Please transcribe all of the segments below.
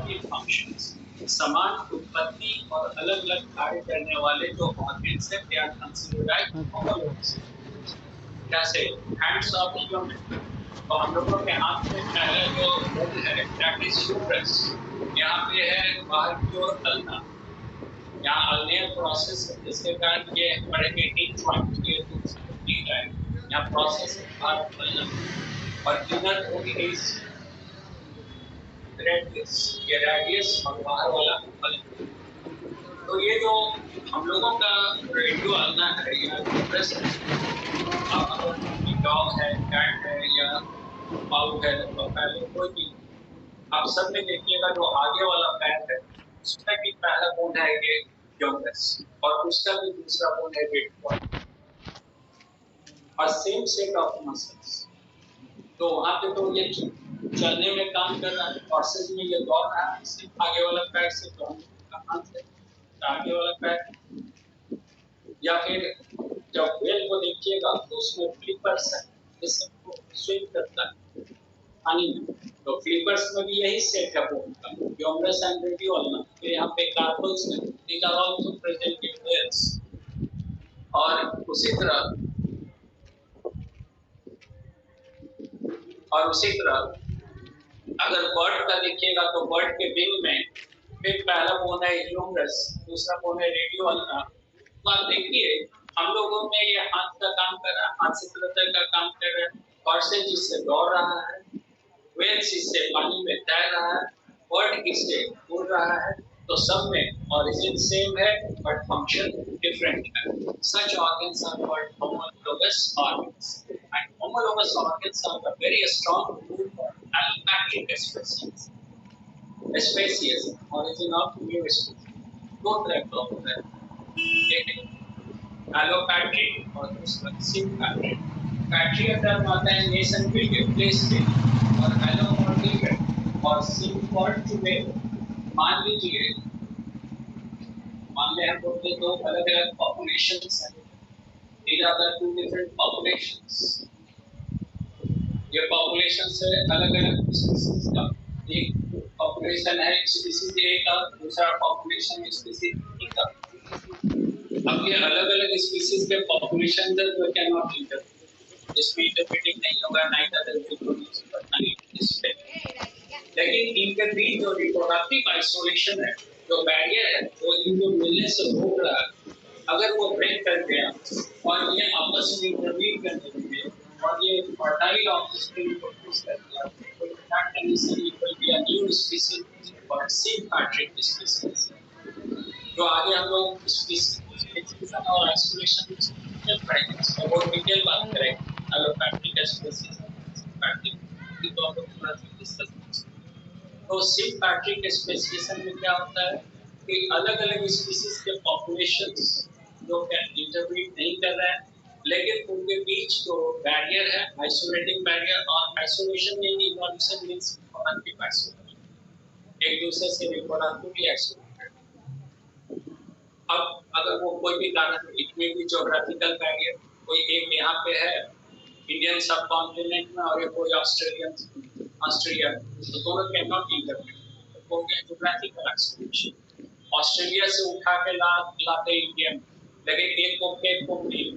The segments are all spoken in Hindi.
के फंक्शंस, समान उत्पत्ति और अलग-अलग कार्य करने वाले जो ऑर्गन्स हैं, they are considered as homologous. जैसे हैंड्स ऑफ ह्यूमन, तो हम लोगों के हाथ में पहला जो बोन है दैट इज ह्यूमरस। यहाँ पे है बाहर की ओर अल्ना, यहाँ अल्नियर प्रोसेस है जिसके कारण ये पढ़ेंगे इंट्राइट, ये दूसरा ठीक है। यहाँ प्रोसेस है बाहर अल्ना और इनर बोन इज रेडियस, ये रेडियस और बाहर वाला अल्ना। तो ये जो हम लोगों का रेडियो अल्ना है या ह्यूमरस है, डॉग है, कैट है या पाउ है, पहले कोई भी आप सब में देखिएगा जो आगे वाला पैर है उसका भी पहला बोन है ये ह्यूमरस और उसका भी दूसरा बोन है रेडियो और सेम सेट ऑफ मसल्स। तो वहां पे तो ये चलने में काम कर रहा है, प्रोसेस में ये दौड़ रहा है, सिर्फ आगे वाला पैर से हाथ से आगे वाला पैर। या फिर जब व्हेल को देखिएगा तो उसमें फ्लिपर्स है जिससे वो स्विम करता है पानी में, तो फ्लिपर्स में भी यही सेट है बोन का, ह्यूमरस एंड रेडियोल्ना। तो यहाँ पे कार्पल्स में these are also present in whales. और उसी तरह अगर बर्ड का देखिएगा तो बर्ड के विंग में फिर पहला बोन है ह्यूमरस, दूसरा बोन है रेडियोल्ना। तो आप देखिए हम लोगों में ये हाथ का काम कर रहा है, हाथ से तरह का काम कर रहा है, हॉर्सेज जिससे दौड़ रहा है, व्हेल्स इससे पानी में तैर रहा है, बर्ड इससे उड़ रहा है। तो सब में ओरिजिन सेम है बट फंक्शन डिफरेंट है। Such organs are called homologous organs, and homologous organs are the very strong group of allopatric species. Species, origin of new species. दो तरह का होता है, एक allopatric और दूसरा sympatric। पैट्रिक टर्म आता है नेशन बिल्डिंग प्लेस पे और एलोमॉर्फिक और सिम्पॉर्टिक। मान लीजिए हम लोग के दो अलग-अलग पॉपुलेशंस हैं, these are the two different populations। ये पॉपुलेशंस है अलग-अलग स्पीशीज का, एक पॉपुलेशन है स्पीशीज ए का, दूसरा पॉपुलेशन स्पीशीज बी का। अब ये अलग-अलग स्पीशीज के पॉपुलेशन जो कैन नॉट इंटरफेयर, इसमें इंटरप्रेटिंग नहीं होगा, ना इधर रिप्रोड्यूस करना इससे। लेकिन इनके बीच जो रिप्रोडक्टिव आइसोलेशन है, जो बैरियर है, वो इनको मिलने से रोक रहा है। अगर वो ब्रेक कर गया और ये आपस में इंटरवीन करने लगे और ये फर्टाइल ऑफस्प्रिंग प्रोड्यूस कर दिया, तो that can be a new species और सिम्पैट्रिक स्पीशीज। जो आगे हम लोग स्पीशीज और आइसोलेशन में पढ़ेंगे, वो डिटेल बात करेंगे। एलोपैथिक स्पीशीज, सिम्पैट्रिक की तो हम लोग थोड़ा सा डिस्कस करेंगे। तो सिम्पैट्रिक स्पेसिफिकेशन में क्या होता है कि अलग-अलग स्पीशीज के पॉपुलेशंस जो इंटरब्रीड नहीं कर रहा है, लेकिन उनके बीच जो बैरियर है, आइसोलेटिंग बैरियर, और आइसोलेशन में इवोल्यूशन मींस रिप्रोडक्टिव आइसोलेशन, एक दूसरे से रिप्रोडक्टिवली आइसोलेटेड। अब अगर वो कोई भी कारण, इतने भी ज्योग्राफिकल बैरियर, कोई एक यहाँ पे है इंडियन सब कॉन्टिनेंट में और एक कोई ऑस्ट्रेलिया, तो दोनों कैन नॉट इंटरप्रेट, तो ज्योग्राफिकल आइसोलेशन। ऑस्ट्रेलिया से उठा के लाते इंडिया में, लेकिन एक को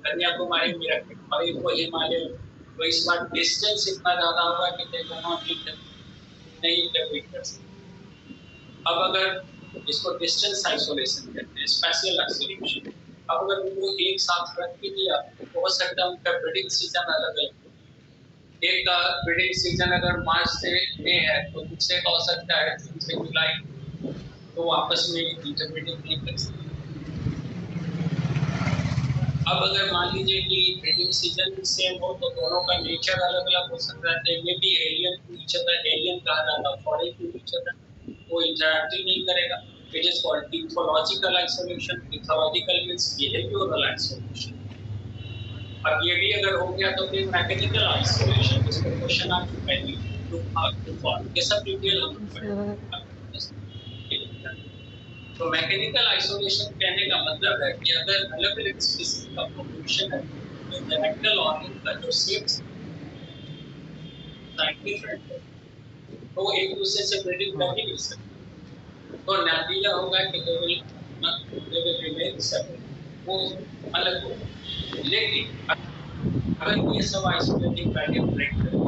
कन्याकुमारी में रखे और एक को हिमालय, तो इस बार डिस्टेंस इतना ज्यादा होगा कि दे नहीं इंटरप्रेट कर सकते। अब अगर इसको डिस्टेंस आइसोलेशन कहते हैं, स्पेशियल आइसोलेशन। अब अगर उनको एक साथ रख के दिया तो हो सकता है उनका ब्रीडिंग सीजन अलग अलग, एक का ब्रीडिंग सीजन अगर मार्च से मई है तो दूसरे का हो सकता है जून से जुलाई, तो आपस में इंटरब्रीडिंग नहीं कर सकते। अब अगर मान लीजिए कि ब्रीडिंग सीजन सेम हो तो दोनों का नेचर अलग अलग हो सकता है, may be alien to each other, alien कहा जाता है, फॉरेन टू ईच अदर, वो इंटरैक्ट ही नहीं करेगा। It is called ethological isolation. Ethological means behavioural isolation. अब ये भी अगर हो गया तो फिर मैकेनिकल आइसोलेशन, इसको क्वेश्चन आ चुका है टू फॉर, ये सब डिटेल हम तो मैकेनिकल आइसोलेशन कहने का मतलब है कि अगर अलग-अलग स्पीशीज का पॉपुलेशन है तो इंटरैक्टल ऑर्गन का जो सेक्स डिफरेंट है, तो एक दूसरे से ब्रीडिंग कर ही नहीं सकते। तो नतीजा होगा कि दे विल रिमेन सेपरेट, वो अलग होगा। लेकिन अगर ये सब आइसोलेटिंग वैल्यू ब्रेक करें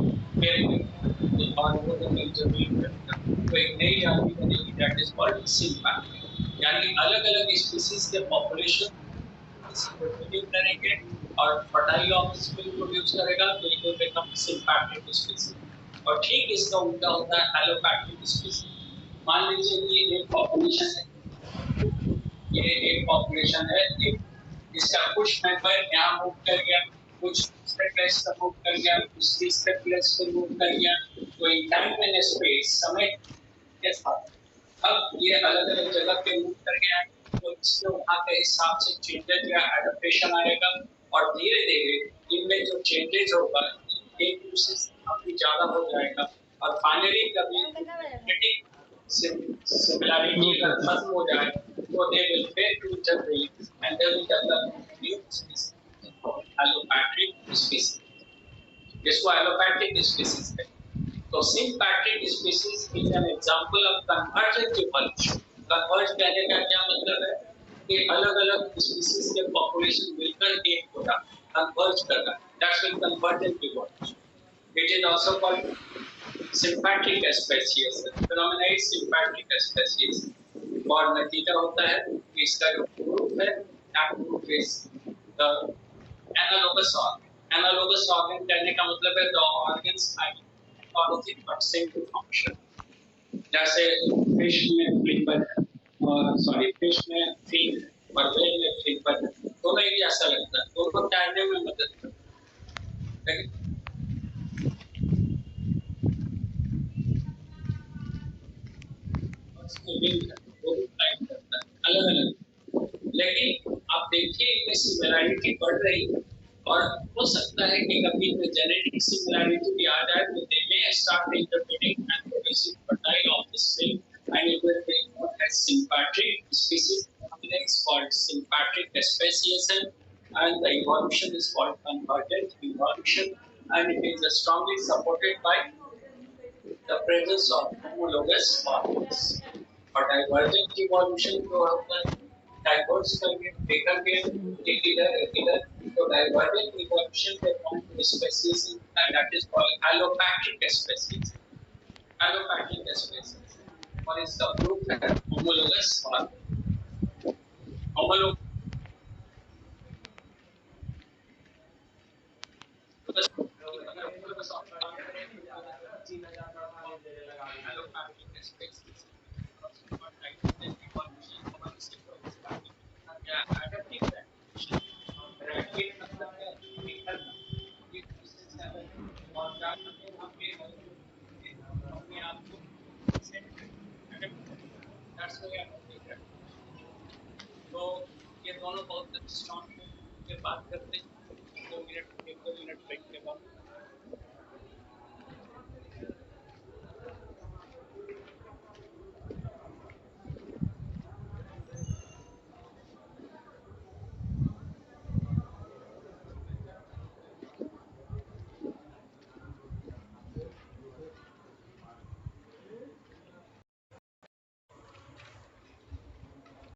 तो और वो इंटरवीन करेगा तो एक नई जाति बनेगी, दैट इज कॉल्ड सिम्पैथी। यानी अलग अलग स्पीसीज के पॉपुलेशन प्रोड्यूस करेंगे और फर्टाइल ऑफस्प्रिंग प्रोड्यूस करेगा तो it will become sympathetic species. और ठीक इसका उल्टा होता है एलोपैथिक स्पीसीज। मान लीजिए कि एक पॉपुलेशन है, ये एक पॉपुलेशन है, एक इसका कुछ मेंबर यहाँ मूव कर गया, कुछ प्लेस से मूव कर गया, कुछ तीसरे प्लेस से मूव कर गया, तो इन टाइम एंड स्पेस समय के साथ अब ये अलग अलग जगह पे मूव कर गया है, तो इसके वहाँ के हिसाब से चेंजेस या एडेप्टेशन आएगा और धीरे धीरे इनमें जो चेंजेस होगा एक दूसरे से काफी ज्यादा हो जाएगा और फाइनली कभी जेनेटिक सिमिलरिटी अगर खत्म हो जाए तो they will fail to interbreed and they will develop new species called allopatric species, जिसको एलोपैथिक स्पीसीज कहते हैं। तो sympatric species is an example of convergent evolution. Converge कहने का क्या मतलब है कि अलग अलग स्पीसीज के पॉपुलेशन मिलकर एक होगा, कन्वर्ज करना, that's mean convergent evolution. It is also called sympatric speciation, phenomena is sympatric speciation। और नतीजा होता है कि इसका जो ग्रुप है that group is the analogous organ। analogous organ कहने का मतलब है the organs are opposite but same to function। जैसे फिश में फ्लिपर है और सॉरी फिश में फिन है और व्हेल में फ्लिपर है, दोनों एक जैसा लगता है, दोनों तैरने में मदद करते हैं, अलग अलग। लेकिन आप देखिए इनमें सिमिलैरिटी बढ़ रही है और हो सकता है कि कभी जेनेटिक सिमिलैरिटी भी आ जाए तो they may start interpreting and producing fertile offspring and it will be known as sympatric species complex called sympatric speciation, and the evolution is called convergent evolution, and it is strongly supported by the presence of homologous organs। और डाइवर्जेंट इवोल्यूशन जो होता है डाइवर्स करके देखा गया एक इधर तो डाइवर्जेंट इवोल्यूशन के form species and that is called allopatric species. Allopathic species और इसका प्रूफ है homologous organ. Homologous allopathic species तो ये दोनों बहुत स्ट्रॉन्ग बात करते हैं 2 मिनट